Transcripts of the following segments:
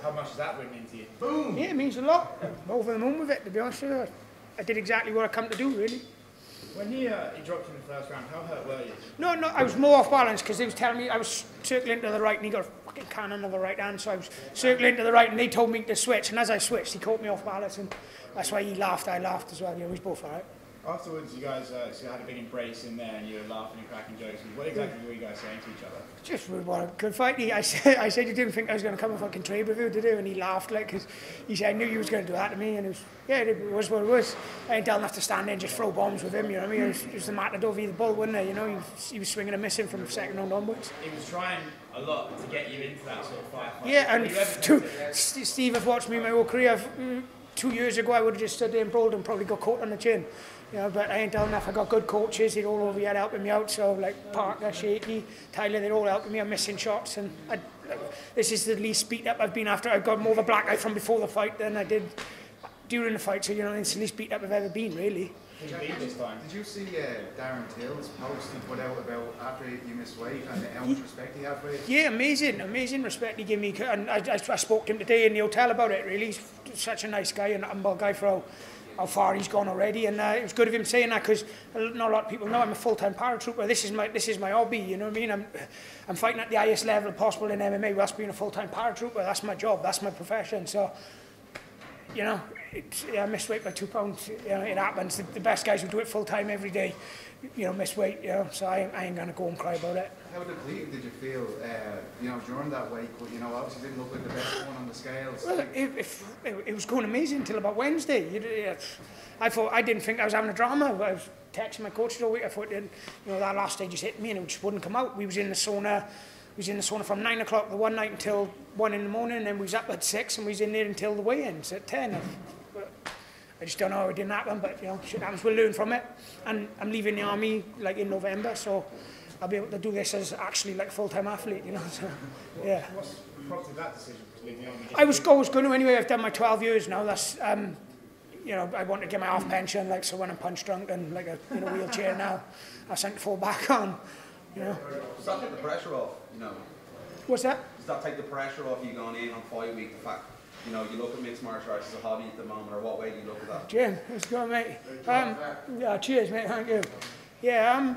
How much has that written into you? Boom! Yeah, it means a lot. I'm over the moon with it, to be honest with you. I did exactly what I come to do, really. When he dropped you in the first round, how hurt were you? No, I was more off balance because they was telling me I was circling to the right and he got a fucking cannon of the right hand, so I was circling to the right and they told me to switch, and as I switched, he caught me off balance, and that's why he laughed, I laughed as well. You know, we was both alright. Afterwards, you guys had a big embrace in there and you were laughing and cracking jokes. What exactly were you guys saying to each other? Just what a good fight. I said you didn't think I was going to come and fucking trade with you, did you? And he laughed like, because he said I knew you was going to do that to me, and it was what it was. I ain't done enough to stand there and just throw bombs with him, you know what I mean? It was the matador v the bull, wasn't it? You know, he was swinging and missing from the second round onwards. He was trying a lot to get you into that sort of fight. Yeah, and Steve have watched me my whole career. 2 years ago, I would have just stood there and brawled and probably got caught on the chin. You know, but I ain't done enough. I got good coaches. They're all over here helping me out. So like Parker, Shaky, Tyler, they're all helping me. I'm missing shots, and this is the least beat up I've been after. I've got more of a black eye from before the fight than I did during the fight. So you know, it's the least beat up I've ever been, really. Did you see Darren Till's post he put out about after you missed weight and how much respect he had for you? Yeah, amazing respect he gave me. And I spoke to him today in the hotel about it, really. He's such a nice guy and a humble guy for how far he's gone already. And it was good of him saying that, because not a lot of people know I'm a full-time paratrooper. This is my hobby, you know what I mean? I'm fighting at the highest level possible in MMA. That's being a full-time paratrooper. That's my job. That's my profession. So, you know, I missed weight by 2 pounds. You know, it happens. The best guys who do it full time every day, you know, miss weight. You know, so I ain't gonna go and cry about it. How depleted did you feel, you know, during that weight? You know, obviously didn't look like the best one on the scales. Well, it was going amazing until about Wednesday. I didn't think I was having a drama. I was texting my coach all week. I thought, you know, that last day just hit me and it just wouldn't come out. We was in the sauna. We was in the sauna from 9 o'clock the one night until 1 in the morning, and then we was up at 6 and we was in there until the weigh-ins at 10. I just don't know how it didn't happen, but you know, shit happens. We'll learn from it. And I'm leaving the army like in November, so I'll be able to do this as actually like a full-time athlete, you know. So, yeah. What's prompted that decision to leave the army? I was going to anyway. I've done my 12 years now. That's you know, I want to get my half pension, like, so when I'm punch drunk and like in a wheelchair now, I sent to fall back on. You know. Does that take the pressure off? You know. What's that? Does that take the pressure off you going in on fight week? The fact, you know, you look at mixed martial arts as a hobby at the moment, or what way do you look at that? Jim, let's go, mate. Yeah, cheers, mate. Thank you. Yeah,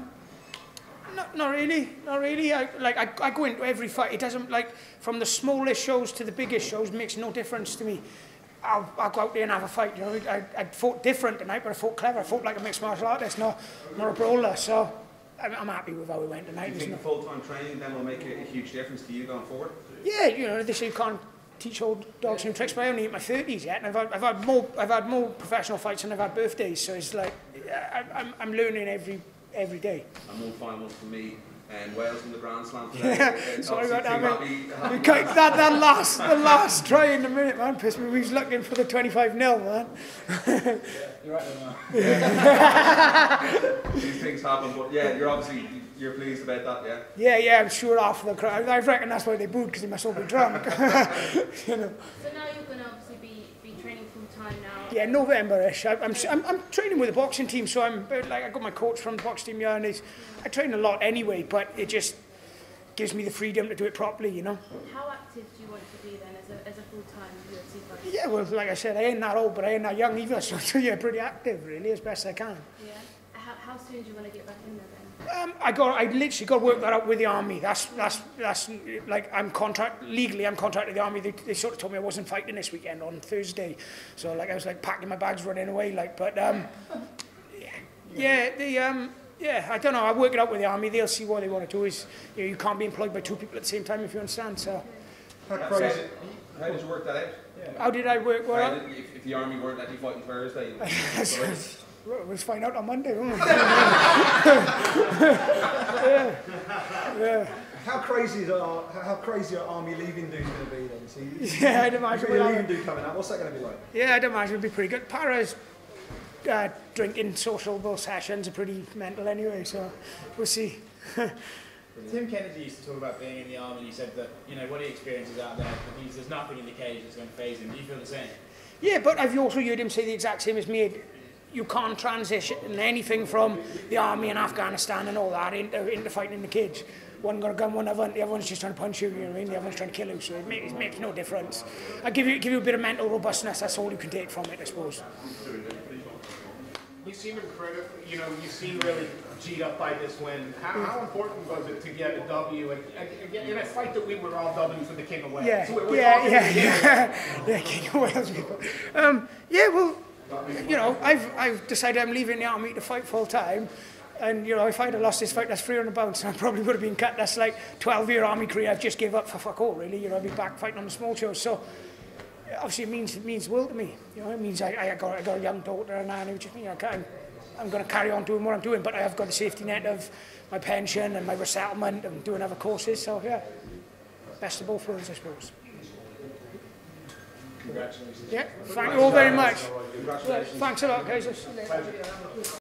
not really. I go into every fight. It doesn't, like, from the smallest shows to the biggest shows, it makes no difference to me. I'll go out there and have a fight. You know, I fought different tonight, but I fought clever. I fought like a mixed martial artist, not a brawler. So I'm happy with how we went tonight. Do you think the full-time training then will make a huge difference to you going forward? Yeah, you know, they say you can't teach old dogs new tricks, but I only hit my 30s yet, and I've had more professional fights than I've had birthdays. So it's like I'm learning every day. And one final one for me. And Wales in the Grand Slam today. Sorry about that, mate. The last try in the minute, man, pissed me. We was looking for the 25-0, man. You're right there, man. These things happen, but yeah, you're pleased about that, yeah? Yeah, I'm sure half of the crowd. I reckon that's why they booed, because they must all be drunk. You know. So now you're going to obviously be training full time now. Yeah, November-ish. I'm training with the boxing team, so I got my coach from the boxing team here, and I train a lot anyway, but it just gives me the freedom to do it properly, you know. How active do you want to be then as a full-time UFC fighter? Yeah, well, like I said, I ain't that old, but I ain't that young either, so yeah, pretty active, really, as best I can. Yeah. How soon do you want to get back in there then? I literally got to work that out with the army. That's like I'm legally contracted to the army. They sort of told me I wasn't fighting this weekend on Thursday, so like I was like packing my bags, running away, like. But yeah, I don't know. I work it out with the army. They'll see what they want to do. Is you can't be employed by 2 people at the same time, if you understand. So. How did you work that out? How did I work? Well, if the army weren't letting you fight on Thursday. We'll find out on Monday, won't we? yeah. How crazy are army leaving dudes going to be then? So yeah, I'd imagine. Your leaving dude coming out. What's that going to be like? Yeah, I'd imagine it'd be pretty good. Para's drinking sociable sessions are pretty mental anyway, so we'll see. Tim Kennedy used to talk about being in the army, and he said that, you know, what he experiences out there, there's nothing in the cage that's going to faze him. Do you feel the same? Yeah, but I've also heard him say the exact same as me. You can't transition anything from the army and Afghanistan and all that into fighting in the cage. one got a gun, one haven't. The other one's just trying to punch you. You know what I mean? The other one's trying to kill you. So it makes no difference. I give you a bit of mental robustness. That's all you can take from it, I suppose. You seem incredible. You know, you seem really G'd up by this win. How important was it to get a W and in a fight that we were all W's for the King of Wales? Yeah, So yeah, King of Wales people. Yeah, well, you know, I've decided I'm leaving the army to fight full time. And, you know, if I'd have lost this fight, that's 300 pounds, I probably would have been cut. That's like 12-year army career I've just gave up for fuck all, really. You know, I'd be back fighting on the small shows. So, obviously, it means the world to me. You know, it means I got a young daughter and it just means I'm going to carry on doing what I'm doing, but I have got the safety net of my pension and my resettlement and doing other courses. So, yeah, best of both worlds, I suppose. Congratulations. Yeah, thank you all very much. Congratulations. Thanks a lot, guys.